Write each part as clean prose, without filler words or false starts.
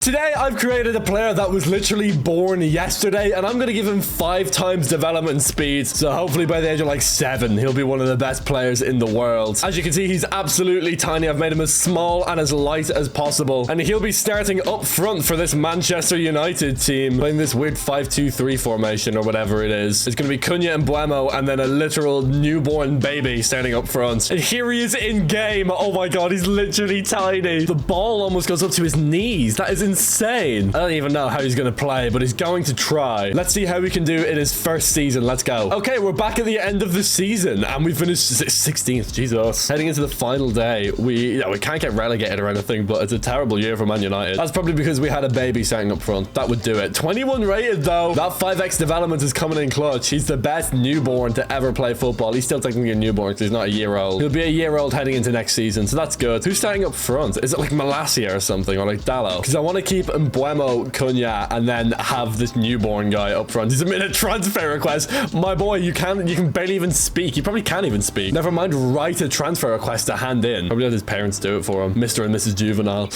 Today, I've created a player that was literally born yesterday, and I'm going to give him 5 times development speed. So hopefully by the age of like 7, he'll be one of the best players in the world. As you can see, he's absolutely tiny. I've made him as small and as light as possible. And he'll be starting up front for this Manchester United team, playing this weird 5-2-3 formation or whatever it is. It's going to be Cunha and Buemo, and then a literal newborn baby starting up front. And here he is in game. Oh my god, he's literally tiny. The ball almost goes up to his knees. That is insane. I don't even know how he's going to play, but he's going to try. Let's see how we can do in his first season. Let's go. Okay, we're back at the end of the season, and we finished 16th. Jesus. Heading into the final day, we can't get relegated or anything, but it's a terrible year for Man United. That's probably because we had a baby starting up front. That would do it. 21 rated, though. That 5x development is coming in clutch. He's the best newborn to ever play football. He's still technically a newborn because he's not a year old. He'll be a year old heading into next season, so that's good. Who's starting up front? Is it like Malacia or something, or like Dallo? Because I want to keep Buemo, Cunha, and then have this newborn guy up front. He's made a transfer request. My boy, you can barely even speak. You probably can't even speak. Never mind write a transfer request to hand in. Probably let his parents do it for him. Mr. and Mrs. Juvenile.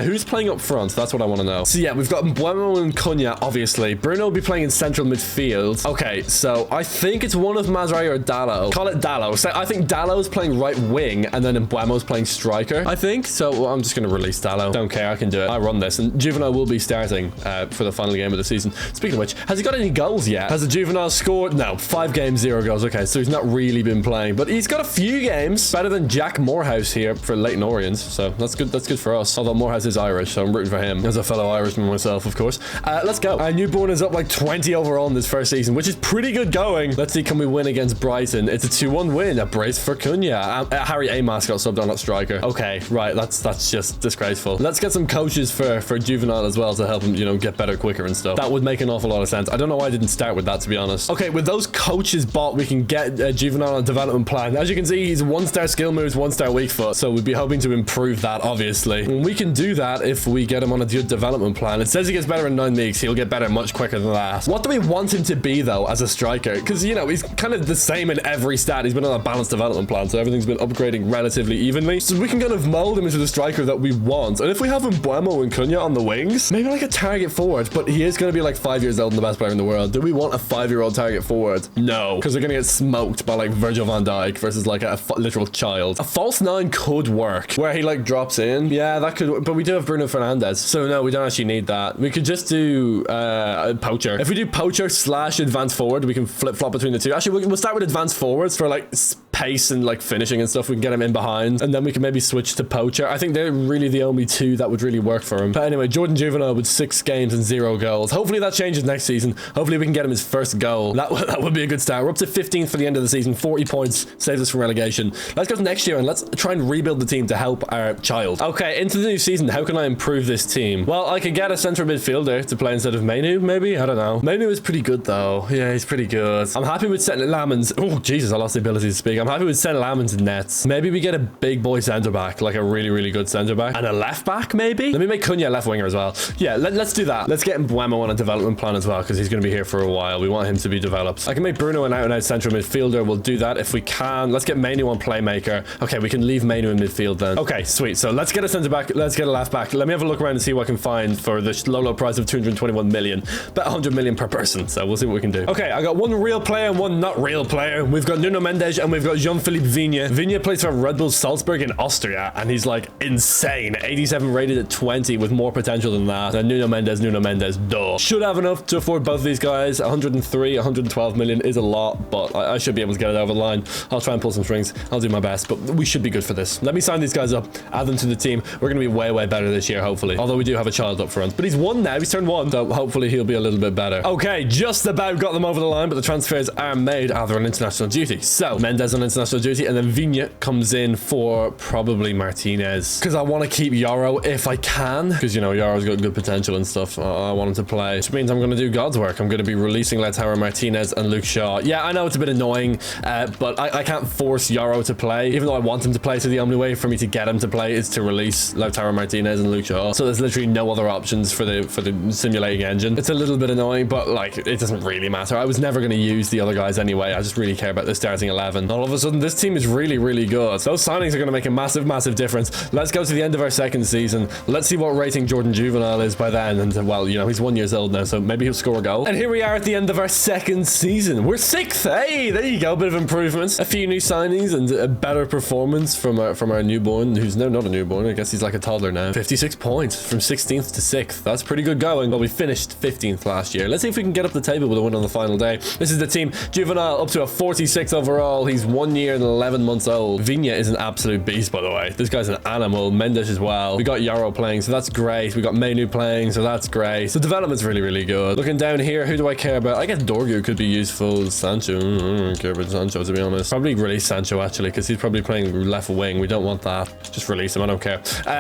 Who's playing up front? That's what I want to know. So yeah, we've got Buemo and Cunha, obviously. Bruno will be playing in central midfield. Okay, so I think it's one of Mazraoui or Dallo. Call it Dallo. So I think Dallo's playing right wing, and then Buemo's playing striker, I think. So well, I'm just going to release Dallo. Don't care, I can do it. I run this. And Juvenile will be starting for the final game of the season. Speaking of which, has he got any goals yet? Has the Juvenile scored? No, 5 games, 0 goals. Okay, so he's not really been playing, but he's got a few games. Better than Jack Morehouse here for Leyton Orient, so that's good. That's good for us. Although Morehouse is Irish, so I'm rooting for him as a fellow Irishman myself, of course. Let's go. Newborn is up like 20 overall in this first season, which is pretty good going. Let's see, can we win against Brighton? It's a 2-1 win. A brace for Cunha. Harry Amos got subbed on that striker. Okay, right. That's just disgraceful. Let's get some coaches for Juvenile as well to help him, get better quicker and stuff. That would make an awful lot of sense. I don't know why I didn't start with that, to be honest. Okay, with those coaches bought, we can get Juvenile on a development plan. As you can see, he's 1-star skill moves, 1-star weak foot. So we'd be hoping to improve that, obviously. And we can do that if we get him on a good development plan. It says he gets better in 9 weeks. He'll get better much quicker than that. What do we want him to be, though, as a striker? Because, he's kind of the same in every stat. He's been on a balanced development plan, so everything's been upgrading relatively evenly. So we can kind of mold him into the striker that we want. And if we have him Buemo and Cunha on the wings, maybe like a target forward, but he is going to be like 5 years old and the best player in the world. Do we want a 5-year-old target forward? No, because they're going to get smoked by like Virgil van Dijk versus like a literal child. A false 9 could work where he like drops in. Yeah, that could work, but we do have Bruno Fernandes, so no, we don't actually need that. We could just do poacher. If we do poacher / advanced forward, we can flip-flop between the two. Actually, we'll start with advanced forwards for like pace and like finishing and stuff. We can get him in behind, and then we can maybe switch to poacher. I think they're really the only two that would really work for him. But anyway, Jordan Juvenile with 6 games and 0 goals. Hopefully that changes next season. Hopefully we can get him his first goal. That would be a good start. We're up to 15th for the end of the season. 40 points saves us from relegation. Let's go to next year and let's try and rebuild the team to help our child. Okay, into the new season, how can I improve this team? Well, I could get a central midfielder to play instead of Menu, maybe? I don't know. Menu is pretty good though. Yeah, he's pretty good. I'm happy with setting Lamans. Oh, Jesus, I lost the ability to speak. I'm happy with setting Lamans in nets. Maybe we get a big boy centre back, like a really, really good centre back. And a left back, maybe? Let me make Cunha a left winger as well. Yeah, let's do that. Let's get Buemo on a development plan as well, because he's going to be here for a while. We want him to be developed. I can make Bruno an out-and-out central midfielder. We'll do that if we can. Let's get Manu on playmaker. Okay, we can leave Manu in midfield then. Okay, sweet. So let's get a centre back. Let's get a left back. Let me have a look around and see what I can find for the low price of 221 million. Bet 100 million per person. So we'll see what we can do. Okay, I got one real player and one not real player. We've got Nuno Mendes and we've got Jean-Philippe Vigne. Vigne plays for Red Bull Salzburg in Austria, and he's like insane. 87 rated at 20 with more potential than that. And Nuno Mendes, duh. Should have enough to afford both these guys. 103, 112 million is a lot, but I should be able to get it over the line. I'll try and pull some strings. I'll do my best, but we should be good for this. Let me sign these guys up, add them to the team. We're going to be way, way better this year, hopefully. Although we do have a child up front, but he's 1 now. He's turned 1, so hopefully he'll be a little bit better. Okay, just about got them over the line, but the transfers are made either on international duty. So Mendes on international duty, and then Vigne comes in for probably Martinez, because I want to keep Yoro if I can, because Yoro's got good potential and stuff. I want him to play, which means I'm going to do God's work. I'm going to be releasing Lautaro Martinez and Luke Shaw. Yeah, I know it's a bit annoying, but I can't force Yoro to play, even though I want him to play. So the only way for me to get him to play is to release Lautaro Martinez and Luke Shaw. So there's literally no other options for the simulating engine. It's a little bit annoying, but like it doesn't really matter. I was never going to use the other guys anyway. I just really care about the starting 11. All of a sudden, this team is really, really good. Those signings are going to make a massive, massive difference. Let's go to the end of our second season. Let's see what rating think Jordan Juvenile is by then. And well, you know, he's 1 year old now, so maybe he'll score a goal. And here we are at the end of our second season. We're 6th. Hey, there you go. Bit of improvements. A few new signings and a better performance from our newborn, who's now not a newborn. I guess he's like a toddler now. 56 points from 16th to 6th. That's pretty good going. Well, we finished 15th last year. Let's see if we can get up the table with a win on the final day. This is the team. Juvenile up to a 46 overall. He's 1 year and 11 months old. Vinya is an absolute beast, by the way. This guy's an animal. Mendes as well. We got Yarrow playing, so that's great. We got Menu playing, so that's great. The development's really, really good. Looking down here, who do I care about? I guess Dorgu could be useful. Sancho. I don't care about Sancho, to be honest. Probably release Sancho, actually, because he's probably playing left wing. We don't want that. Just release him. I don't care.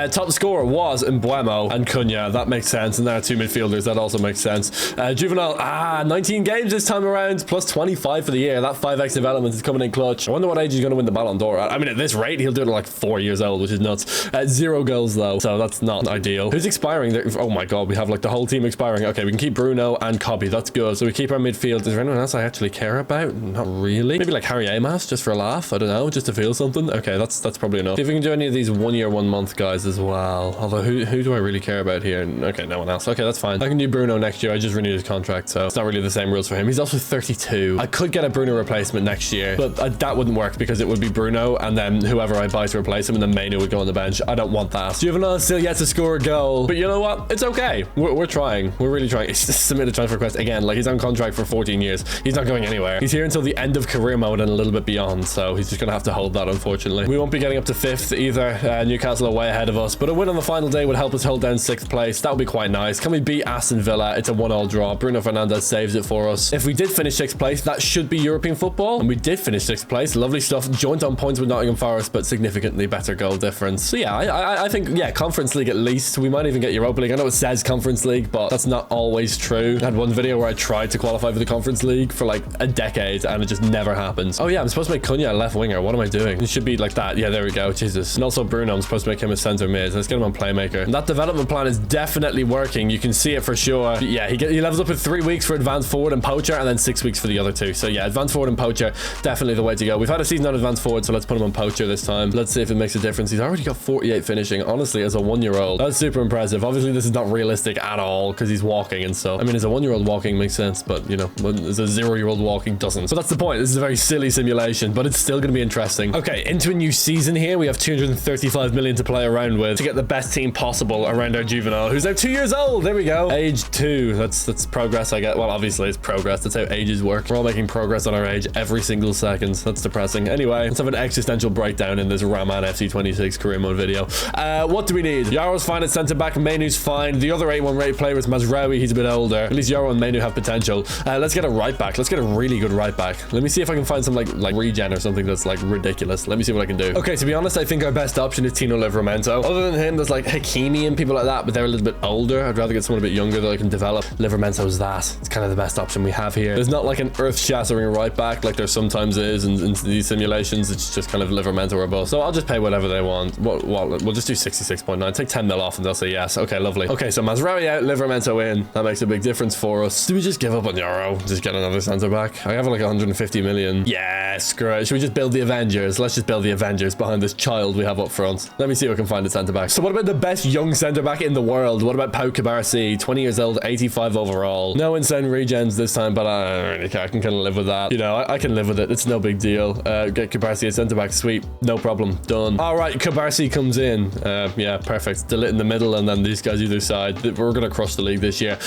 Top scorer was Mbuemo and Cunha. That makes sense. And there are 2 midfielders. That also makes sense. Juvenile. 19 games this time around. Plus 25 for the year. That 5x development is coming in clutch. I wonder what age he's going to win the Ballon d'Or. I mean, at this rate, he'll do it at like 4 years old, which is nuts. 0 goals, though. So that's not ideal. Who's expiring? Oh, my God. We have like the whole team expiring. Okay, we can keep Bruno and Cobby. That's good. So we keep our midfield. Is there anyone else I actually care about? Not really. Maybe like Harry Amas, just for a laugh. I don't know. Just to feel something. Okay, that's probably enough. See if we can do any of these 1 year, 1 month guys as well. Although, who do I really care about here? Okay, no one else. Okay, that's fine. I can do Bruno next year. I just renewed his contract, so it's not really the same rules for him. He's also 32. I could get a Bruno replacement next year, but that wouldn't work because it would be Bruno and then whoever I buy to replace him, and then Manu would go on the bench. I don't want that. Juvenile still yet to score a goal, but you know what? It's okay. We're trying. We're really trying. He's just submitted a transfer request again. Like, he's on contract for 14 years. He's not going anywhere. He's here until the end of career mode and a little bit beyond, so he's just gonna have to hold that, unfortunately. We won't be getting up to 5th either. Newcastle are way ahead of us, but a win on the final day would help us hold down 6th place. That would be quite nice. Can we beat Aston Villa? It's a 1-1 draw. Bruno Fernandes saves it for us. If we did finish 6th place, that should be European football, and we did finish 6th place. Lovely stuff. Joint on points with Nottingham Forest, but significantly better goal difference. So yeah, I think, yeah, Conference League at least. We might even get Europa League. I know it says Conference League, but that's not always true. I had one video where I tried to qualify for the Conference League for like a decade, and it just never happens. Oh yeah, I'm supposed to make Cunha a left winger. What am I doing? It should be like that. Yeah, there we go. Jesus. And also Bruno, I'm supposed to make him a centre mid. Let's get him on playmaker. And that development plan is definitely working. You can see it for sure. But yeah, he levels up in 3 weeks for advanced forward and poacher, and then 6 weeks for the other 2. So yeah, advanced forward and poacher, definitely the way to go. We've had a season on advanced forward, so let's put him on poacher this time. Let's see if it makes a difference. He's already got 48 finishing. Honestly, as a 1-year-old, that's super impressive. Obviously, this is not realistic at all because he's walking and stuff. I mean, as a 1-year-old walking makes sense, but you know, as a 0-year-old walking doesn't. So that's the point. This is a very silly simulation, but it's still going to be interesting. Okay, into a new season here. We have 235 million to play around with to get the best team possible around our juvenile, who's now 2 years old. There we go. Age 2. That's progress, I get. Well, obviously it's progress. That's how ages work. We're all making progress on our age every single second. That's depressing. Anyway, let's have an existential breakdown in this Ramman FC26 career mode video. What do we need? Yaro's fine at centre back. Menu's fine. The other 81 rate player is Mazraoui. He's a bit older. At least Yaro and Menu have potential. Let's get a right back. Let's get a really good right back. Let me see if I can find some like regen or something that's like ridiculous. Let me see what I can do. Okay, to be honest, I think our best option is Tino Livramento. Other than him, there's like Hakimi and people like that, but they're a little bit older. I'd rather get someone a bit younger that I can develop. Livramento's that. It's kind of the best option we have here. There's not like an earth-shattering right back like there sometimes is in these simulations. It's just kind of Livramento or both. So I'll just pay whatever they want. We'll just do 66.9. Take 10 mil off and they'll say yes. Okay, lovely. Okay, so Mazraoui out, Livramento in. That makes a big difference for us. Do we just give up on Yaro? Just get another centre back? I have like 150 million. Yeah, screw it. Should we just build the Avengers? Let's just build the Avengers behind this child we have up front. Let me see if I can find a centre back. So what about the best young centre back in the world? What about Pau Cabarsi? 20 years old, 85 overall. No insane regens this time, but I don't really care. I can kind of live with that. You know, I can live with it. It's no big deal. Get Cabarsi a centre back. Sweet. No problem. Done. All right, Cabarsi comes in. Yeah, perfect. Delit in the middle, and then these guys either side. We're going to crush the league this year.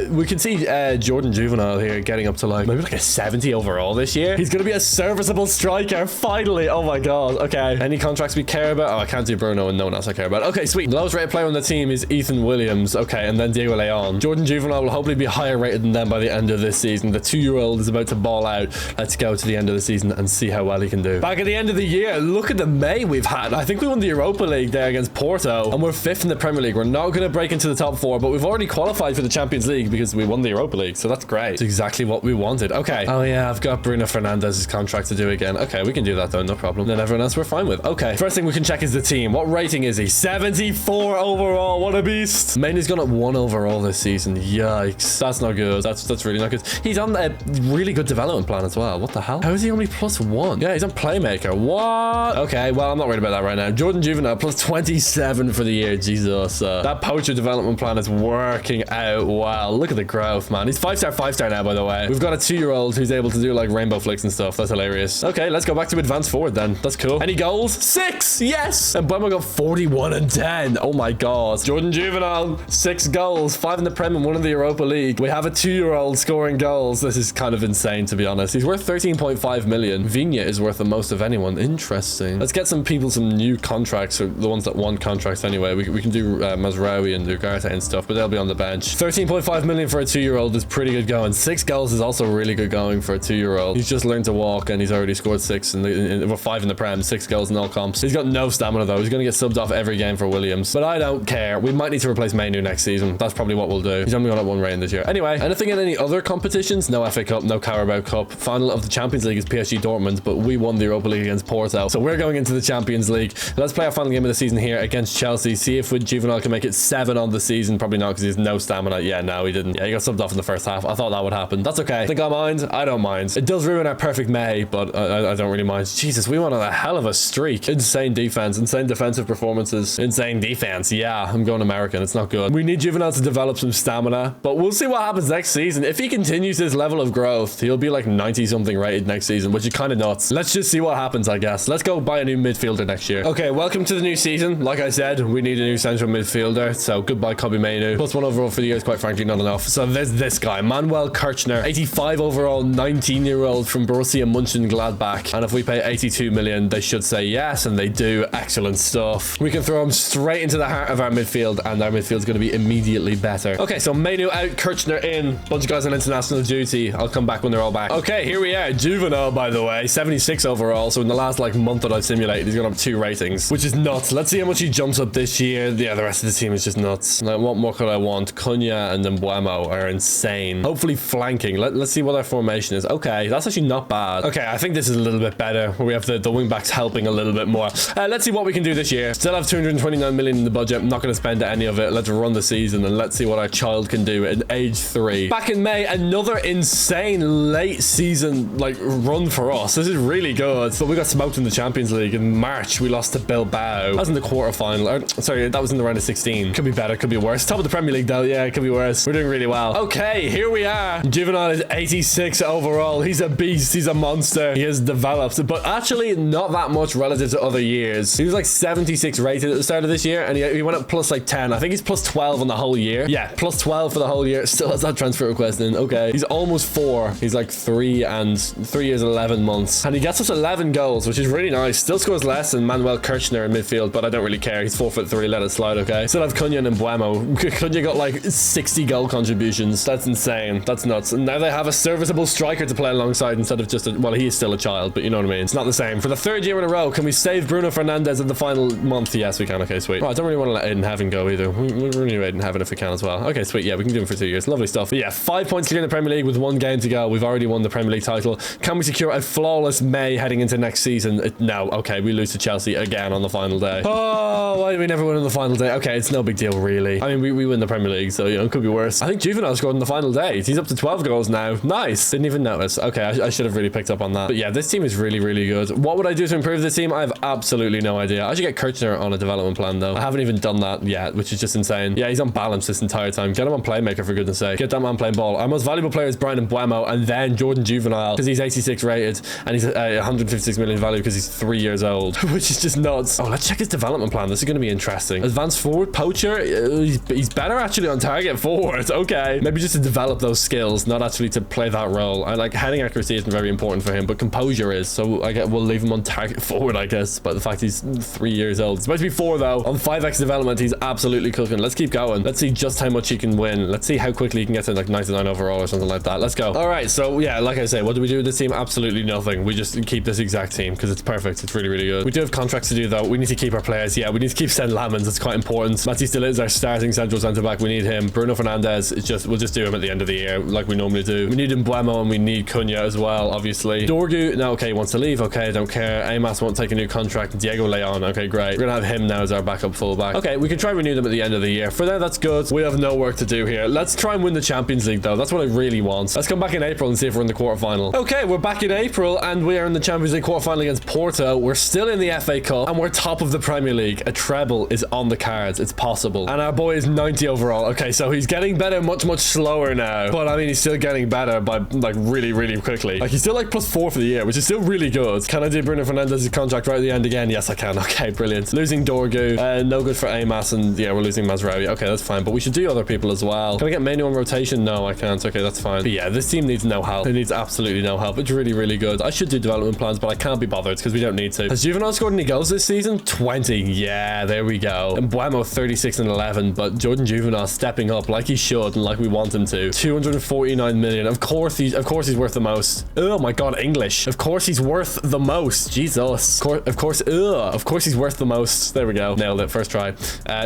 We can see Jordan Juvenile here getting up to like maybe like a 70 overall this year. He's going to be a serviceable striker. Finally. Oh my God. Okay. Any contracts we care about? Oh, I can't do Bruno and no one else I care about. Okay, sweet. The lowest rated player on the team is Ethan Williams. Okay, and then Diego Leon. Jordan Juvenile will hopefully be higher rated than them by the end of this season. The 2-year-old is about to ball out. Let's go to the end of the season and see how well he can do. Back at the end of the year, look at the May we've had. I think we won the Europa League there against Porto, and we're 5th in the Premier League. We're not going to break into the top 4, but we've already qualified for the Champions League because we won the Europa League, so that's great. It's exactly what we wanted. Okay. Oh yeah, I've got Bruno Fernandes' contract to do again. Okay, we can do that though, no problem. Then everyone else we're fine with. Okay, first thing we can check is the team. What rating is he? 74 overall. What a beast. Mainly's gone up 1 overall this season. Yikes. That's not good. That's really not good. He's on a really good development plan as well. What the hell? How is he only +1? Yeah, he's on playmaker. What? Okay, well, I'm not worried about that right now. Jordan Juvenile +27 for the year. Jesus. us. That poacher development plan is working out well. Look at the growth, man. He's 5-star now, by the way. We've got a 2-year-old who's able to do like rainbow flicks and stuff. That's hilarious. Okay, let's go back to advanced forward then. That's cool. Any goals? 6. Yes. And Buemo got 41 and 10. Oh my god. Jordan Juvenile, 6 goals, 5 in the Prem and 1 in the Europa League. We have a 2-year-old scoring goals. This is kind of insane, to be honest. He's worth 13.5 million. Viña is worth the most of anyone. Interesting. Let's get some people some new contracts, or the ones that want contracts anyway. We can do Mazraoui and Ugarte and stuff, but they'll be on the bench. 13.5 million for a 2-year-old is pretty good going. 6 goals is also really good going for a 2-year-old. He's just learned to walk and he's already scored 6 and 5 in the Prem, 6 goals in all comps. He's got no stamina though. He's going to get subbed off every game for Williams, but I don't care. We might need to replace Mainu next season. That's probably what we'll do. He's only got up 1 rating this year. Anyway, anything in any other competitions? No FA Cup, no Carabao Cup. Final of the Champions League is PSG Dortmund, but we won the Europa League against Porto, so we're going into the Champions League. Let's play our final game of the season here against Chelsea. See if Juvenile can make it 7 on the season. Probably not, because he has no stamina. Yeah, no, he didn't. Yeah, he got subbed off in the first half. I thought that would happen. That's okay. Think I mind? I don't mind. It does ruin our perfect May, but I don't really mind. Jesus, we went on a hell of a streak. Insane defense, insane defensive performances, insane defense. Yeah, I'm going American. It's not good. We need Juvenile to develop some stamina, but we'll see what happens next season. If he continues his level of growth, he'll be like 90 something rated next season, which is kind of nuts. Let's just see what happens, I guess. Let's go buy a new midfielder next year. Okay, welcome to the new season. Like I said, we need a new central midfielder, so goodbye Kobe Mainu. +1 overall for the year is quite frankly not enough. So there's this guy, Manuel Kirchner, 85 overall, 19-year-old from Borussia Mönchengladbach. And if we pay 82 million, they should say yes, and they do. Excellent stuff. We can throw him straight into the heart of our midfield, and our midfield's going to be immediately better. Okay, so Mainu out, Kirchner in. Bunch of guys on international duty. I'll come back when they're all back. Okay, here we are. Juvenile, by the way, 76 overall. So in the last like month that I've simulated, he's gone up 2 ratings, which is nuts. Let's see how much he jumps up this year. Yeah, the rest of the team is just nuts. Like, what more could I want? Cunha and then Buemo are insane. Hopefully flanking. Let's see what our formation is. Okay, that's actually not bad. Okay, I think this is a little bit better, where we have the wing backs helping a little bit more. Let's see what we can do this year. Still have 229 million in the budget. I'm not going to spend any of it. Let's run the season and let's see what our child can do at age 3. Back in May, another insane late season like run for us. This is really good. But we got smoked in the Champions League. In March, we lost to Bilbao. That was in the quarterfinal. Sorry, that was in the round of 16. Could be better, could be worse. Top of the Premier League though. Yeah, it could be worse. We're doing really well. Okay, here we are. Juvenile is 86 overall. He's a beast. He's a monster. He has developed, but actually not that much relative to other years. He was like 76 rated at the start of this year, and he went up plus like 10. I think he's plus 12 on the whole year. Yeah, plus 12 for the whole year. Still has that transfer request in. Okay, he's almost 4. He's like 3 years 11 months, and he gets us 11 goals, which is really nice. Still scores less than Manuel Kirchner in midfield, but I don't really care. He's 4'3". Let it slide. Okay, still have Cunha and Buemo. Cunha got like 60 goal contributions. That's insane. That's nuts. And now they have a serviceable striker to play alongside instead of just well, he is still a child, but you know what I mean. It's not the same. For the 3rd year in a row, can we save Bruno Fernandes in the final month? Yes, we can. Okay, sweet. Oh, I don't really want to let Aiden Heaven go either. We're really Aiden Heaven if we can as well. Okay, sweet. Yeah, we can do him for 2 years. Lovely stuff. But yeah, 5 points clear in the Premier League with 1 game to go. We've already won the Premier League title. Can we secure a flawless May heading into next season? No. Okay, we lose to Chelsea again on the final day. Oh, why did we never win on the final day? Okay, it's no big deal, really. I mean, we win the Premier League, so, you know, it could be worse. I think Juvenile scored on the final day. He's up to 12 goals now. Nice. Didn't even notice. Okay, I should have really picked up on that. But yeah, this team is really, really good. What would I do to improve this team? I have absolutely no idea. I should get Kirchner on a development plan, though. I haven't even done that yet, which is just insane. Yeah, he's on balance this entire time. Get him on playmaker, for goodness sake. Get that man playing ball. Our most valuable player is Brian Buemo, and then Jordan Juvenile, because he's 86 rated, and he's 156 million value because he's 3 years old, which is just nuts. Oh, let's check his development plan. This is going to be interesting. Advanced forward, poacher. He's better actually on target forward. Okay, maybe just to develop those skills, not actually to play that role. I like heading accuracy isn't very important for him, but composure is. So we'll leave him on target forward, I guess. But the fact he's 3 years old, it's supposed to be 4 though. On 5x development, he's absolutely cooking. Let's keep going. Let's see just how much he can win. Let's see how quickly he can get to like 99 overall or something like that. Let's go. All right, so yeah, like I say, what do we do with this team? Absolutely nothing. We just keep this exact team because it's perfect. It's really, really good. We do have contracts to do though. We need to keep our players. Yeah, we need to keep Sen Lammens. It's quite important. Matty still is our starting central centre back. We need him. Bruno Fernandes. We'll just do him at the end of the year like we normally do. We need Buemo and we need Cunha as well, obviously. Dorgu, no, okay, he wants to leave. Okay, I don't care. Amos won't take a new contract. Diego Leon, okay, great. We're gonna have him now as our backup fullback. Okay, we can try and renew them at the end of the year. For now, that's good. We have no work to do here. Let's try and win the Champions League though. That's what I really want. Let's come back in April and see if we're in the quarterfinal. Okay, we're back in April and we are in the Champions League quarterfinal against Porto. We're still in the FA Cup and we're top of the Premier League. A treble is on the card. cards. It's possible. And our boy is 90 overall. Okay, so he's getting better much, much slower now. But I mean, he's still getting better by like really, really quickly. Like he's still like +4 for the year, which is still really good. Can I do Bruno Fernandez's contract right at the end again? Yes, I can. Okay, brilliant. Losing Dorgu. No good for Amas. And yeah, we're losing Mazraoui. Okay, that's fine. But we should do other people as well. Can I get Manu on rotation? No, I can't. Okay, that's fine. But yeah, this team needs no help. It needs absolutely no help. It's really, really good. I should do development plans, but I can't be bothered because we don't need to. Has Juvenal scored any goals this season? 20. Yeah, there we go. And Buemo 36 and 11. But Jordan Juvenal stepping up like he should and like we want him to. 249 million. Of course he's worth the most. Oh my god, English. Of course he's worth the most. Jesus. Of course he's worth the most. There we go. Nailed it. First try.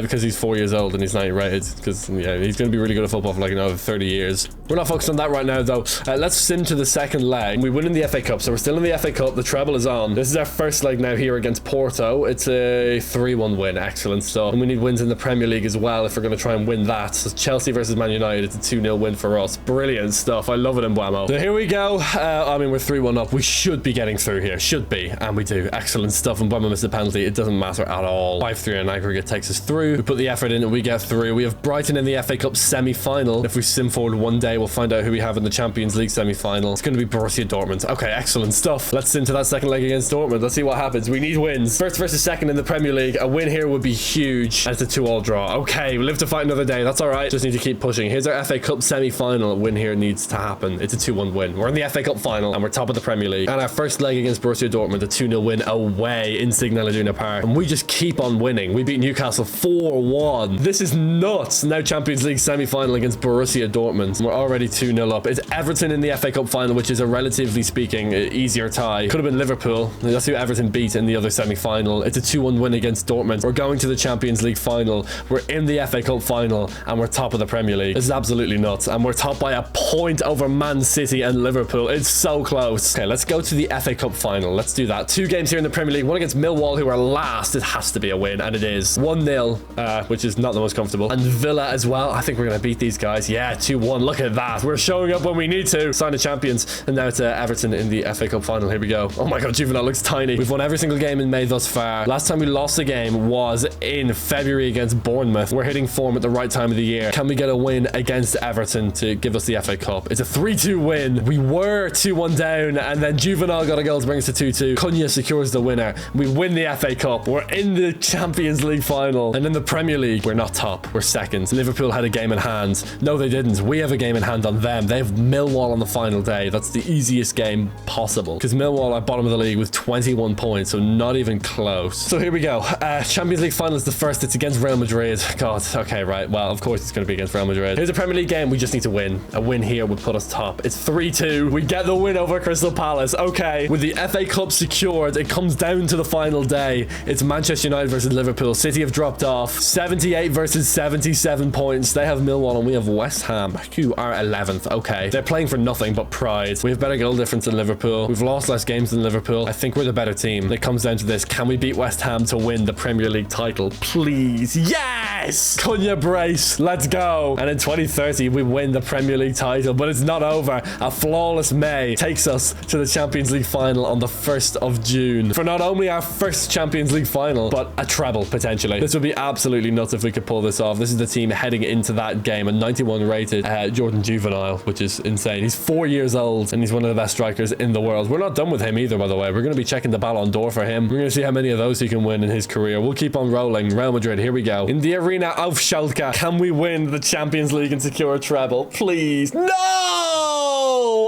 Because he's 4 years old and he's 90 rated. Because yeah, he's going to be really good at football for like another 30 years. We're not focused on that right now though. Let's sim to the second leg. We win in the FA Cup, so we're still in the FA Cup. The treble is on. This is our first leg now here against Porto. It's a 3-1 win. Excellent stuff. And we need wins in the Premier League as well if we're going to try and win that. So Chelsea versus Man United. It's a 2-0 win for us. Brilliant stuff. I love it in Buemo. So here we go. I mean, we're 3-1 up. We should be getting through here. Should be. And we do. Excellent stuff. And Buemo missed a penalty. It doesn't matter at all. 5-3 in aggregate takes us through. We put the effort in and we get through. We have Brighton in the FA Cup semi-final. If we sim forward one day, we'll find out who we have in the Champions League semi-final. It's going to be Borussia Dortmund. Okay, excellent stuff. Let's sim to that second leg against Dortmund. Let's see what happens. We need wins. First versus second in the Premier League. A win here would be huge. And it's a 2-2 draw. Okay, we live to fight another day. That's all right. Just need to keep pushing. Here's our FA Cup semi-final. A win here needs to happen. It's a 2-1 win. We're in the FA Cup final and we're top of the Premier League. And our first leg against Borussia Dortmund, a 2-0 win away in Signal Iduna Park. And we just keep on winning. We beat Newcastle 4-1. This is nuts. Now Champions League semi-final against Borussia Dortmund. We're already 2-0 up. It's Everton in the FA Cup final, which is a relatively speaking easier tie. Could have been Liverpool. That's who Everton beat in the other semi-final. It's a 2-1 win against Dortmund. We're going to the Champions League final. We're in the FA Cup final and we're top of the Premier League. This is absolutely nuts. And we're top by a point over Man City and Liverpool. It's so close. Okay, let's go to the FA Cup final. Let's do that. 2 games here in the Premier League. One against Millwall, who are last. It has to be a win, and it is. 1-0, which is not the most comfortable. And Villa as well. I think we're going to beat these guys. Yeah, 2-1. Look at that. We're showing up when we need to. Sign of champions. And now to Everton in the FA Cup final. Here we go. Oh my god, Juvenal looks tiny. We've won every single game in May thus far. Last time we lost a game was in February against Bournemouth. We're hitting form at the right time of the year. Can we get a win against Everton to give us the FA Cup? It's a 3-2 win. We were 2-1 down, and then Juvenal got a goal to bring us to 2-2. Cunha secures the winner. We win the FA Cup. We're in the Champions League final. And in the Premier League, we're not top. We're second. Liverpool had a game in hand. No, they didn't. We have a game in hand on them. They have Millwall on the final day. That's the easiest game possible, because Millwall are bottom of the league with 21 points, so not even close. So here we go. Champions League final is the first. It's against Real Madrid. God, okay, right. Well, of course it's going to be against Real Madrid. Here's a Premier League game. We just need to win. A win here would put us top. It's 3-2. We get the win over Crystal Palace. Okay, with the FA Cup secured, it comes down to the final day. It's Manchester United versus Liverpool. City have dropped off. 78 versus 77 points. They have Millwall and we have West Ham, who are 11th. Okay, they're playing for nothing but pride. We have better goal difference than Liverpool. We've lost less games than Liverpool. I think we're the better team. It comes down to this. Can we beat West Ham to win the Premier League title? Please. Yes! Cunha brace. Let's go. And in 2030, we win the Premier League title, but it's not over. A flawless May takes us to the Champions League final on the 1st of June for not only our first Champions League final, but a treble potentially. This would be absolutely nuts if we could pull this off. This is the team heading into that game. A 91 rated Jordan Juvenal, which is insane. He's 4 years old and he's one of the best strikers in the world. We're not done with him either, by the way. We're going to be checking the Ballon d'Or for him. We're going to see how many of those he can win in his career. We'll keep on rolling. Real Madrid, here we go. In the arena of Schalke, can we win the Champions League and secure a treble? Please. No!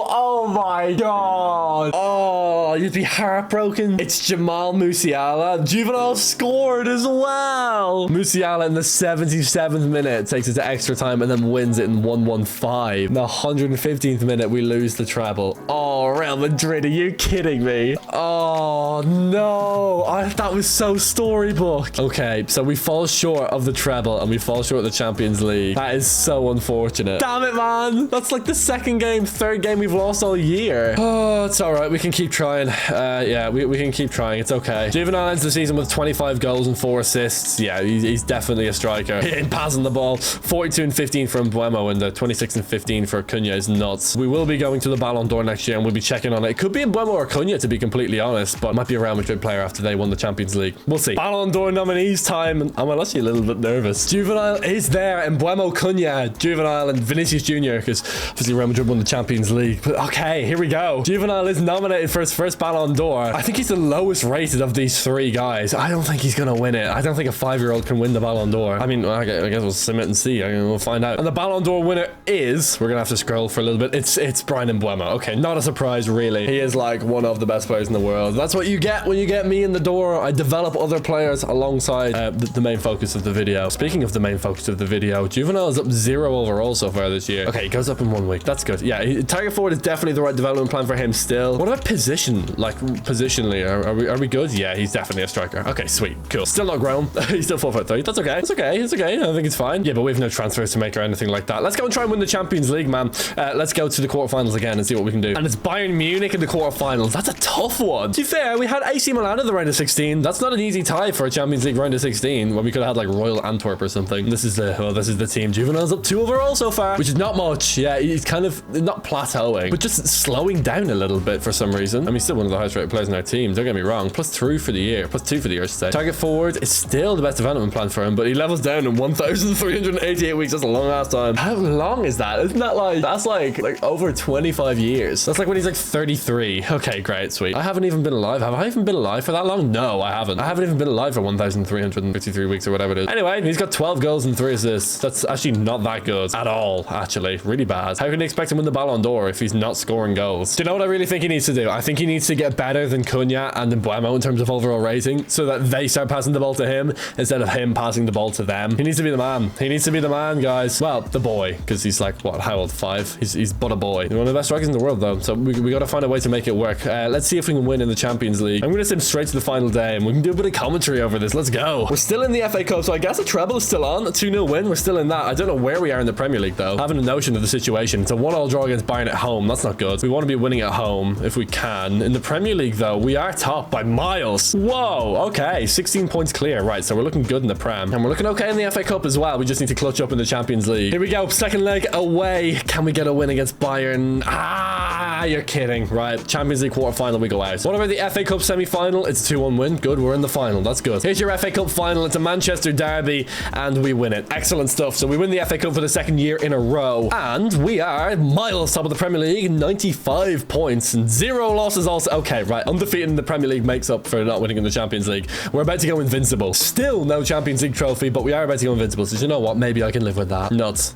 Oh my god. Oh, you'd be heartbroken. It's Jamal Musiala. Juvenal scored as well. Musiala in the 77th minute takes it to extra time and then wins it in 1-1-5. In the 115th minute, we lose the treble. Oh, Real Madrid, are you kidding me? Oh, no. That was so storybook. Okay, so we fall short of the treble and we fall short of the Champions League. That is so unfortunate. Damn it, man. That's like the second game, third third game we've lost all year. Oh, it's all right. We can keep trying. Yeah, we can keep trying. It's okay. Juvenile ends the season with 25 goals and 4 assists. Yeah, he's definitely a striker. In passing the ball, 42 and 15 from Buemo, and the 26 and 15 for Cunha is nuts. We will be going to the Ballon d'Or next year, and we'll be checking on it. It could be in Buemo or Cunha, to be completely honest, but it might be a Real Madrid player after they won the Champions League. We'll see. Ballon d'Or nominees time. I'm actually a little bit nervous. Juvenile is there, and Buemo, Cunha, Juvenile, and Vinicius Jr., because obviously Real Madrid won the Champions League. But okay, here we go. Juvenile is nominated for his first Ballon d'Or. I think he's the lowest rated of these 3 guys. I don't think he's gonna win it. I don't think a 5-year-old can win the Ballon d'Or. I mean, I guess we'll submit and see. We'll find out. And the Ballon d'Or winner is, we're gonna have to scroll for a little bit. It's Brian Mbeumo. Okay, not a surprise really. He is like one of the best players in the world. That's what you get when you get me in the door. I develop other players alongside the main focus of the video. Speaking of the main focus of the video, Juvenile is up 0 overall so far this year. Okay, he goes up in 1 week. That's good. Yeah, target forward is definitely the right development plan for him still. What about position? Like, positionally, are we good? Yeah, he's definitely a striker. Okay, sweet. Cool. Still not grown. He's still 4'3". That's okay. It's okay. It's okay. I think it's fine. Yeah, but we have no transfers to make or anything like that. Let's go and try and win the Champions League, man. Let's go to the quarterfinals again and see what we can do. And it's Bayern Munich in the quarterfinals. That's a tough one. To be fair, we had AC Milan in the round of 16. That's not an easy tie for a Champions League round of 16 when we could have had like Royal Antwerp or something. This is the team. Juvenile's up 2 overall so far, which is not much. Yeah, he's kind of not plateauing, but just slowing down a little bit for some reason. I mean, he's still one of the highest rated players in our team. Don't get me wrong. +2 for the year. +2 for the year, I should say. Target forward is still the best development plan for him, but he levels down in 1,388 weeks. That's a long ass time. How long is that? Isn't that like, that's like over 25 years. That's like when he's like 33. Okay, great, sweet. I haven't even been alive. Have I even been alive for that long? No, I haven't. I haven't even been alive for 1,353 weeks or whatever it is. Anyway, he's got 12 goals and 3 assists. That's actually not that good at all, actually. Really bad. How can you expect him to win the Ballon d'Or if he's not scoring goals? Do you know what I really think he needs to do? I think he needs to get better than Cunha and Mbeumo in terms of overall rating so that they start passing the ball to him instead of him passing the ball to them. He needs to be the man. He needs to be the man, guys. Well, the boy, because he's like, what, how old? 5? He's but a boy. He's one of the best strikers in the world, though, so we got to find a way to make it work. Let's see if we can win in the Champions League. I'm going to send him straight to the final day, and we can do a bit of commentary over this. Let's go. We're still in the FA Cup, so I guess a treble is still on. A 2-0 win. We're still in that. I don't know where we are in the Premier League, though. Having a notion of the situation. It's a 1-1 draw against Bayern at home. That's not good. We want to be winning at home if we can. In the Premier League, though, we are top by miles. Whoa. Okay. 16 points clear. Right, so we're looking good in the Prem. And we're looking okay in the FA Cup as well. We just need to clutch up in the Champions League. Here we go. Second leg away. Can we get a win against Bayern? Ah, you're kidding. Right. Champions League quarterfinal, we go out. What about the FA Cup semi-final? It's a 2-1 win. Good. We're in the final. That's good. Here's your FA Cup final. It's a Manchester derby, and we win it. Excellent stuff. So we win the FA Cup for the 2nd year in a row, and we are miles top of the Premier League. 95 points and 0 losses also. Okay, right. Undefeated in the Premier League makes up for not winning in the Champions League. We're about to go invincible. Still no Champions League trophy, but we are about to go invincible. So you know what? Maybe I can live with that. Nuts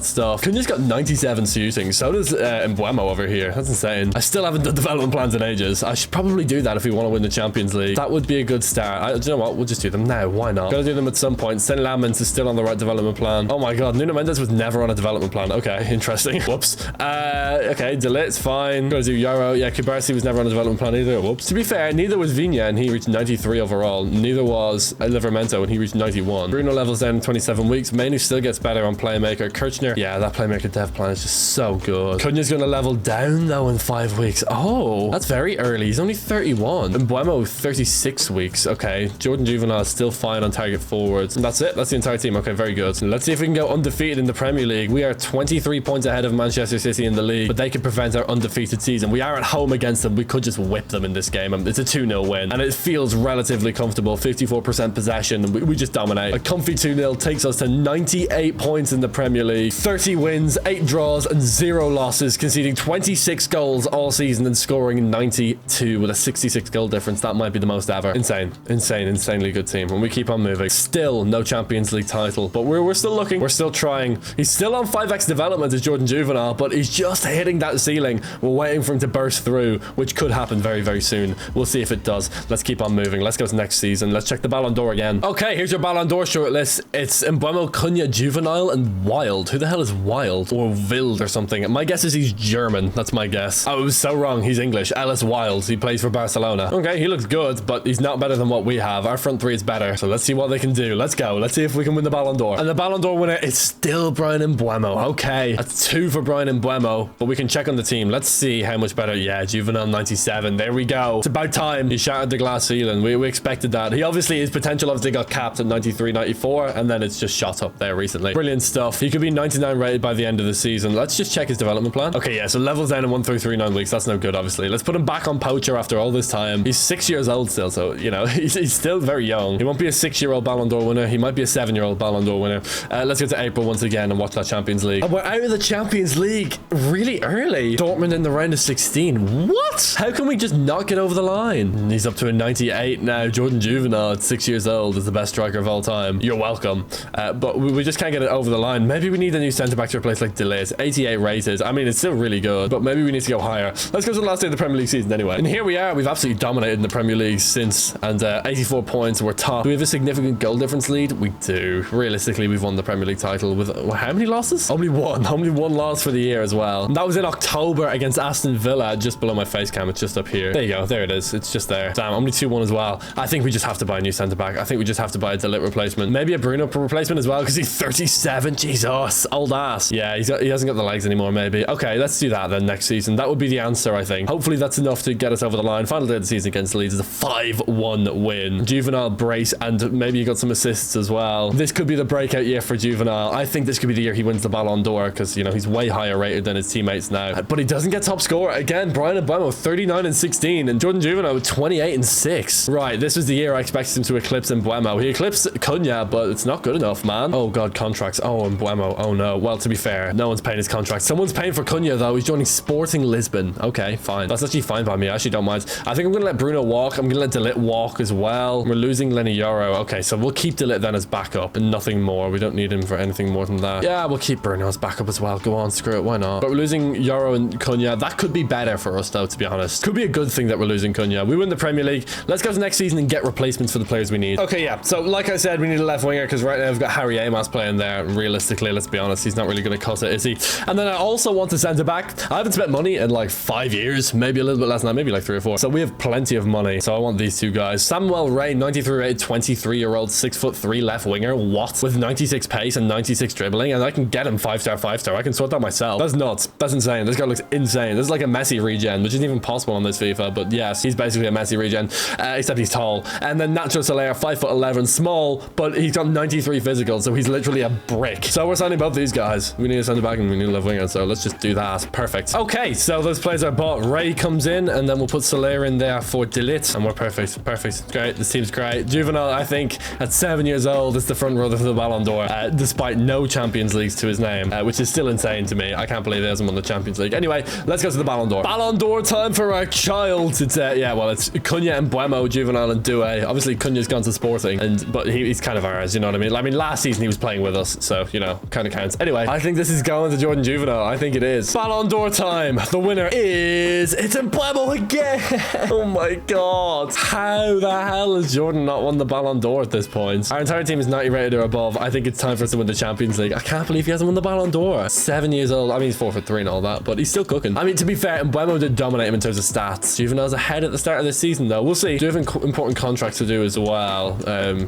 stuff. Cunha's got 97 shooting. So does Mbeumo over here. That's insane. I still haven't done development plans in ages. I should probably do that if we want to win the Champions League. That would be a good start. Do you know what? We'll just do them now. Why not? Gotta do them at some point. St. Lamens is still on the right development plan. Oh my god, Nuno Mendes was never on a development plan. Okay, interesting. Whoops. Okay, Delit's fine. Gotta do Yaro. Yeah, Kubarsi was never on a development plan either. Whoops. To be fair, neither was Viña, and he reached 93 overall. Neither was Livramento, and he reached 91. Bruno levels down in 27 weeks. Manu still gets better on playmaker. Kirchner, yeah, that playmaker dev plan is just so good. Cunha's gonna level down though in 5 weeks. Oh, that's very early. He's only 31. And Mbeumo 36 weeks. Okay, Jordan Juvenile is still fine on target forwards. And that's it. That's the entire team. Okay, very good. Let's see if we can go undefeated in the Premier League. We are 23 points ahead of Manchester City in the league, but they could prevent our undefeated season. We are at home against them. We could just whip them in this game. It's a 2-0 win, and it feels relatively comfortable. 54% possession. We just dominate. A comfy 2-0 takes us to 98 points in the Premier League. 30 wins, 8 draws, and 0 losses, conceding 26 goals all season and scoring 92 with a 66 goal difference. That might be the most ever. Insanely good team. And we keep on moving. Still no Champions League title, but we're still looking. We're still trying. He's still on 5x development as Jordan Juvenile, but he's just hitting that ceiling. We're waiting for him to burst through, which could happen very, very soon. We'll see if it does. Let's keep on moving. Let's go to next season. Let's check the Ballon d'Or again. Okay, here's your Ballon d'Or shortlist. It's Mbeumo, Cunha, Juvenile, and Wild. Who the hell is Wild? Or Wild or something. My guess is he's German. That's my guess. Oh, it was so wrong. He's English. Ellis Wild. He plays for Barcelona. Okay, he looks good, but he's not better than what we have. Our front three is better. So let's see what they can do. Let's go. Let's see if we can win the Ballon d'Or. And the Ballon d'Or winner is still Brian Mbeumo. Okay, that's 2 for Brian Mbeumo, but we can check on the team. Let's see how much better. Yeah, Juvenile 97. There we go. It's about time. He shattered the glass ceiling. We expected that. He obviously, his potential obviously got capped at 93, 94, and then it's just shot up there recently. Brilliant stuff. He could be 99 rated by the end of the season. Let's just check his development plan. Okay, yeah, so levels down in 1 through 3, 9 weeks. That's no good, obviously. Let's put him back on poacher after all this time. He's 6 years old still, so, you know, he's still very young. He won't be a 6-year-old Ballon d'Or winner. He might be a 7-year-old Ballon d'Or winner. Let's go to April once again and watch that Champions League. And we're out of the Champions League really early. Dortmund in the round of 16. What? How can we just not get over the line? He's up to a 98 now. Jordan Juvenile at 6 years old is the best striker of all time. You're welcome. But we just can't get it over the line. Maybe we need a new centre-back to replace like De Ligt. 88 rated. I mean, it's still really good, but maybe we need to go higher. Let's go to the last day of the Premier League season anyway. And here we are. We've absolutely dominated in the Premier League since, and 84 points. We're top. Do we have a significant goal difference lead? We do. Realistically, we've won the Premier League title with how many losses? Only one. Only one loss for the year as well. And that was in October against Aston Villa, just below my face cam. It's just up here. There you go. There it is. It's just there. Damn, only 2-1 as well. I think we just have to buy a new centre-back. I think we just have to buy a De Ligt replacement. Maybe a Bruno replacement as well, because he's 37. Jesus. Old ass. Yeah, he hasn't got the legs anymore, maybe. Okay, let's do that then next season. That would be the answer, I think. Hopefully that's enough to get us over the line. Final day of the season against Leeds is a 5-1 win. Juvenile brace, and maybe you got some assists as well. This could be the breakout year for Juvenile. I think this could be the year he wins the Ballon d'Or, because, you know, he's way higher rated than his teammates now. But he doesn't get top scorer. Again, Brian Mbeumo, 39 and 16, and Jordan Juvenile with 28 and 6. Right, this was the year I expected him to eclipse Mbeumo. He eclipsed Cunha, but it's not good enough, man. Oh, God, contracts. Oh, Mbeumo. Oh, no. Well, to be fair, no one's paying his contract. Someone's paying for Cunha, though. He's joining Sporting Lisbon. Okay, fine. That's actually fine by me. I actually don't mind. I think I'm going to let Bruno walk. I'm going to let De Ligt walk as well. We're losing Lenny Yoro. Okay, so we'll keep De Ligt then as backup and nothing more. We don't need him for anything more than that. Yeah, we'll keep Bruno as backup as well. Go on, screw it. Why not? But we're losing Yoro and Cunha. That could be better for us, though, to be honest. Could be a good thing that we're losing Cunha. We win the Premier League. Let's go to next season and get replacements for the players we need. Okay, yeah. So, like I said, we need a left winger because right now we've got Harry Amos playing there. Realistically, let's be honest, he's not really going to cut it, is he? And then I also want a centre back. I haven't spent money in like 5 years, maybe a little bit less than that, maybe like 3 or 4. So we have plenty of money. So I want these two guys. Samuel Ray, 93 rated, 23-year-old, 6'3" left winger. What? With 96 pace and 96 dribbling, and I can get him 5-star, 5-star. I can sort that myself. That's nuts. That's insane. This guy looks insane. This is like a Messi regen, which isn't even possible on this FIFA. But yes, he's basically a Messi regen, except he's tall. And then Nacho Soler, 5'11", small, but he's got 93 physical, so he's literally a brick. So we're signing both these guys. We need a centre back and we need a left winger, so let's just do that. Perfect. Okay, so those players are bought. Ray comes in, and then we'll put Soler in there for De Ligt, and we're perfect. Perfect. Great. This team's great. Juvenile, I think, at 7 years old, is the front runner for the Ballon d'Or, despite no Champions Leagues to his name, which is still insane to me. I can't believe he hasn't won the Champions League. Anyway, let's go to the Ballon d'Or. Ballon d'Or time for our child. It's yeah, well, it's Cunha and Mbeumo, Juvenile and Doué. Obviously, Cunha's gone to Sporting, but he's kind of ours. You know what I mean? I mean, last season he was playing with us, so you know, kind of counts. Anyway, I think this is going to Jordan Juvenile. I think it is. Ballon d'Or time. The winner is it's Mbeumo again. Oh my god! How the hell has Jordan not won the Ballon d'Or at this point? Our entire team is 90 rated or above. I think it's time for us to win the Champions League. I can't believe he hasn't won the Ballon d'Or. 7 years old. I mean, he's 4 for 3 and all that, but he's still cooking. I mean, to be fair, Mbeumo did dominate him in terms of stats. Juvenile's ahead at the start of the season, though. We'll see. Do have important contracts to do as well.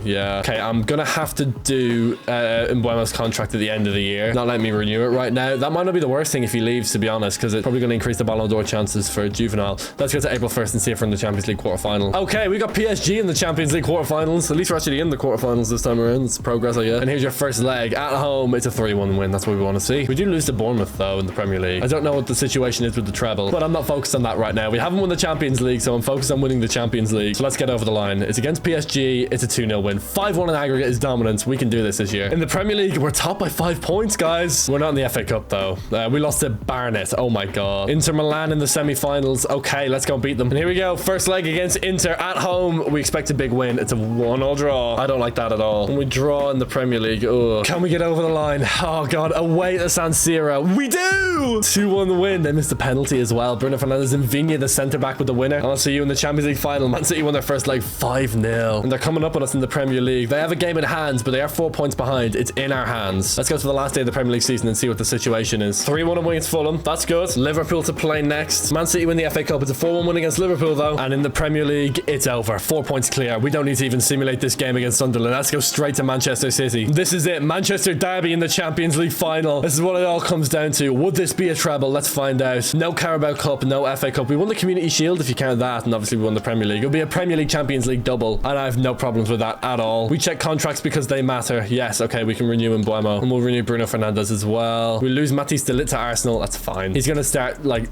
Yeah. Okay, I'm gonna have to do Mbeumo's contract at the end of the year. Not let me renew it right now. That might not be the worst thing if he leaves, to be honest, because it's probably going to increase the Ballon d'Or chances for Juvenile. Let's go to April 1st and see if we're in the Champions League quarterfinal. Okay, we got PSG in the Champions League quarterfinals. At least we're actually in the quarterfinals this time around. It's progress, I guess. And here's your first leg. At home, it's a 3-1 win. That's what we want to see. We do lose to Bournemouth, though, in the Premier League. I don't know what the situation is with the treble, but I'm not focused on that right now. We haven't won the Champions League, so I'm focused on winning the Champions League. So let's get over the line. It's against PSG. It's a 2-0 win. 5-1 in aggregate is dominance. We can do this year. In the Premier League, we're top by 5 points, guys. We're not in the FA Cup, though. We lost to Barnet. Oh, my God. Inter Milan in the semi-finals. Okay, let's go beat them. And here we go. First leg against Inter at home. We expect a big win. It's a 1-0 draw. I don't like that at all. And we draw in the Premier League. Ugh. Can we get over the line? Oh, God. Away at San Siro. We do! 2-1 win. They missed the penalty as well. Bruno Fernandes and Vigne, the centre-back, with the winner. And I'll see you in the Champions League final. Man City won their first leg 5-0. And they're coming up on us in the Premier League. They have a game in hands, but they are 4 points behind. It's in our hands. Let's go to the last day of the Premier League season and see what the situation is. 3-1 away against Fulham. That's good. good. Liverpool to play next. Man City win the FA Cup. It's a 4-1 win against Liverpool, though. And in the Premier League, it's over. 4 points clear. We don't need to even simulate this game against Sunderland. Let's go straight to Manchester City. This is it. Manchester Derby in the Champions League final. This is what it all comes down to. Would this be a treble? Let's find out. No Carabao Cup, no FA Cup. We won the Community Shield if you count that, and obviously we won the Premier League. It'll be a Premier League Champions League double, and I have no problems with that at all. We check contracts because they matter. Yes, okay, we can renew Mbeumo, and we'll renew Bruno Fernandes as well. We lose Matthijs de Ligt to Arsenal. That's fine. He's gonna start like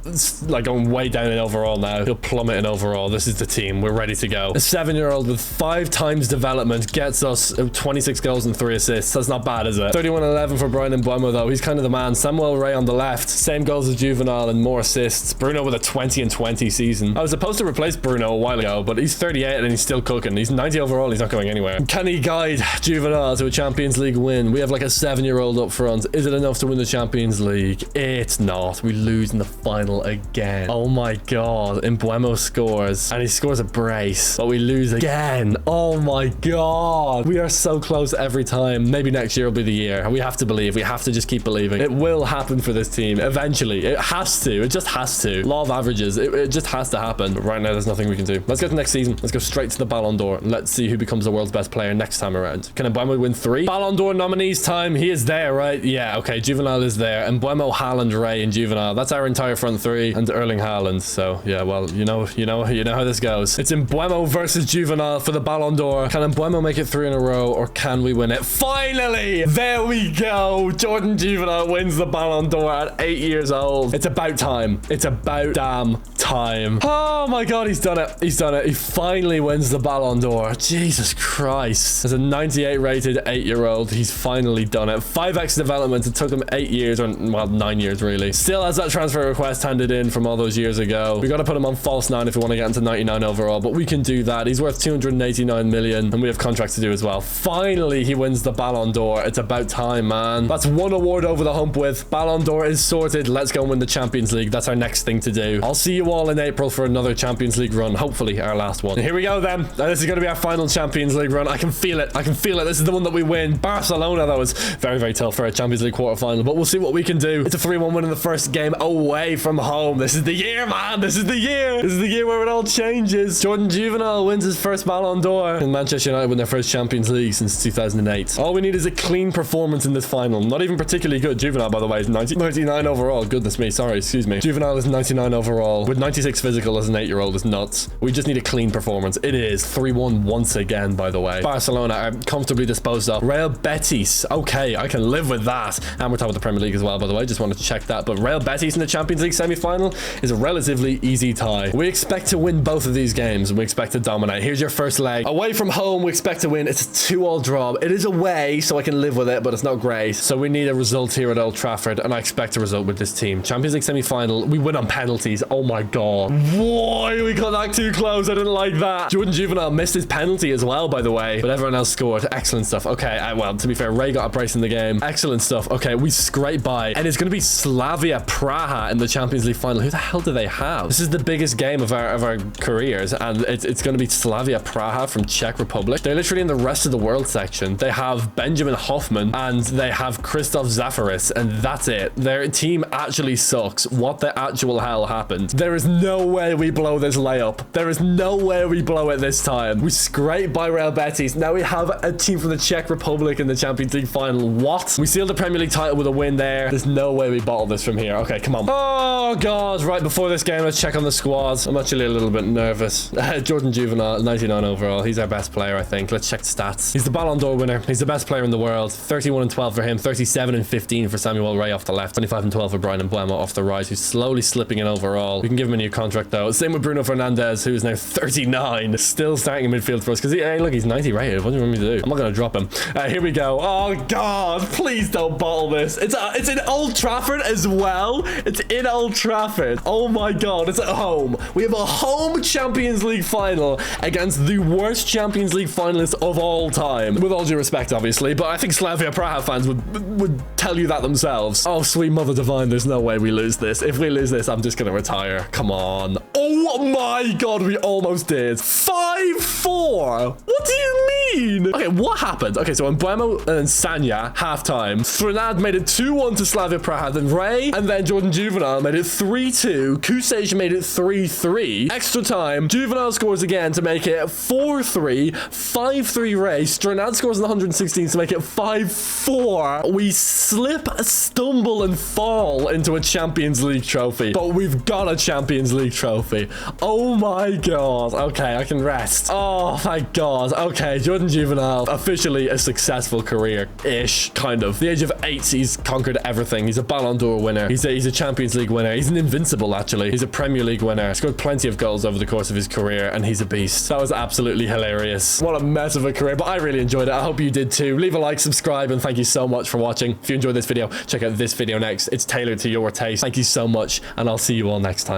going way down in overall now. He'll plummet in overall. This is the team. We're ready to go. A 7-year-old with 5 times development gets us 26 goals and 3 assists. That's not bad, is it? 31-11 for Brian Mbeumo, though. He's kind of the man. Samuel Ray on the left. Same goals as Juvenile and more assists. Bruno with a 20-20 season. I was supposed to replace Bruno a while ago, but he's 38 and he's still cooking. He's 90 overall. He's not going anywhere. Can he guide Juvenile to a Champions League win? We have like a 7-year-old up front. Is it enough to win the Champions League? It's not. We lose in the final again. Oh my god. Mbeumo scores and he scores a brace, but we lose again. Oh my god. We are so close every time. Maybe next year will be the year. We have to believe. We have to just keep believing. It will happen for this team eventually. It has to. It just has to. Law of averages. It just has to happen. But right now, there's nothing we can do. Let's go to next season. Let's go straight to the Ballon d'Or. Let's see who becomes the world's best player next time around. Can Mbeumo win 3? Ballon d'Or nominees time. He is there, right? Yeah, okay. Juvenile is there. Mbeumo, Haaland, Ray, and Juvenile. That's our entire front three. And Erling Haaland. So, yeah, well, you know how this goes. It's Mbeumo versus Juvenile for the Ballon d'Or. Can Mbeumo make it 3 in a row, or can we win it? Finally! There we go! Jordan Juvenile wins the Ballon d'Or at 8 years old. It's about time. It's about damn time. Oh my god, he's done it. He's done it. He finally wins the Ballon d'Or. Jesus Christ. As a 98 rated 8-year-old, he's finally done it. 5x development. It took him 8 years, or well, 9 years really. Still has that transfer request handed in from all those years ago. We got to put him on false 9 if we want to get into 99 overall, but we can do that. He's worth 289 million, and we have contracts to do as well. Finally, he wins the Ballon d'Or. It's about time, man. That's one award over the hump with. Ballon d'Or is sorted. Let's go and win the Champions League. That's our next thing to do. I'll see you all in April for another Champions League run. Hopefully our last one. And here we go then. This is going to be our final Champions League run. I can feel it. I can feel it. This is the one that we win. Barcelona, that was very, very tough for a Champions League quarterfinal, but we'll see what we can do. It's a 3-1 win in the first game away from home. This is the year, man. This is the year. This is the year where it all changes. Jordan Juvenile wins his first Ballon d'Or, and Manchester United win their first Champions League since 2008. All we need is a clean performance in this final. Not even particularly good. Juvenile, by the way, is 99 overall. Goodness me. Sorry, excuse me. Juvenile is 99 overall with 96 physical as an 8-year-old is nuts. We just need a clean performance. It is 3-1 once again, by the way. Barcelona are comfortably disposed of. Real Betis. Okay, I can live with that. And we're top of the Premier League as well, by the way. Just wanted to check that. But Real Betis in the Champions League semi-final is a relatively easy tie. We expect to win both of these games, and we expect to dominate. Here's your first leg. Away from home, we expect to win. It's a 2-2 draw. It is away, so I can live with it, but it's not great. So we need a result here at Old Trafford, and I expect a result with this team. Champions League semi-final. We win on penalties. Oh my god. Why we got that too close? I didn't like that. Jordan Juvenile missed his penalty as well, by the way, but everyone else scored. Excellent stuff. Okay, well, to be fair, Ray got a brace in the game. Excellent stuff. Okay, we scrape by, and it's going to be Slavia Praha in the Champions League final. Who the hell do they have? This is the biggest game of our careers, and it's going to be Slavia Praha from Czech Republic. They're literally in the rest of the world section. They have Benjamin Hoffman, and they have Christoph Zafaris, and that's it. Their team actually sucks. What the actual hell happened? There is no way we blow this layup. There is no way we blow it this time. We scrape by Real Betis. Now we have a team from the Czech Republic in the Champions League final. What? We sealed the Premier League title with a win there. There's no way we bottle this from here. Okay, come on. Oh god, right before this game, let's check on the squads. I'm actually a little bit nervous. Jordan Juvenile, 99 overall. He's our best player, I think. Let's check the stats. He's the Ballon d'Or winner. He's the best player in the world. 31-12 for him. 37-15 for Samuel Ray off the left. 25-12 for Brian Mbeumo off the right, who's slowly slipping in overall. We can give him a new contract though. Same with Bruno Fernandes, who is now 39. Still starting in midfield for us because hey, look, he's 90 rated. What do you want me to do? I'm not going to drop him. Here we go. Oh god, please don't bottle this. It's in Old Trafford as well. It's in Old Trafford. Oh my god, it's at home. We have a home Champions League final against the worst Champions League finalists of all time. With all due respect, obviously, but I think Slavia Praha fans would tell you that themselves. Oh, sweet mother divine, there's no way we lose this. If we lose this, I'm just going to retire. Come on. Oh my god, we almost did. 5-4. What do you mean? Okay, what happened? Okay, so Mbeumo and Sanya, halftime. Fernand made it 2-1 to Slavia Praha, then Ray, and then Jordan Jordan Juvenile made it 3-2. Kusage made it 3-3. Extra time. Juvenile scores again to make it 4-3. 5-3 race. Strenad scores in the 116 to make it 5-4. We slip, stumble, and fall into a Champions League trophy. But we've got a Champions League trophy. Oh my god. Okay, I can rest. Oh my god. Okay, Jordan Juvenile, officially a successful career-ish, kind of. At the age of 8, he's conquered everything. He's a Ballon d'Or winner. He's a Champions League winner. He's an invincible, actually. He's a Premier League winner. Scored plenty of goals over the course of his career, and he's a beast. That was absolutely hilarious. What a mess of a career, but I really enjoyed it. I hope you did too. Leave a like, subscribe, and thank you so much for watching. If you enjoyed this video, check out this video next. It's tailored to your taste. Thank you so much, and I'll see you all next time.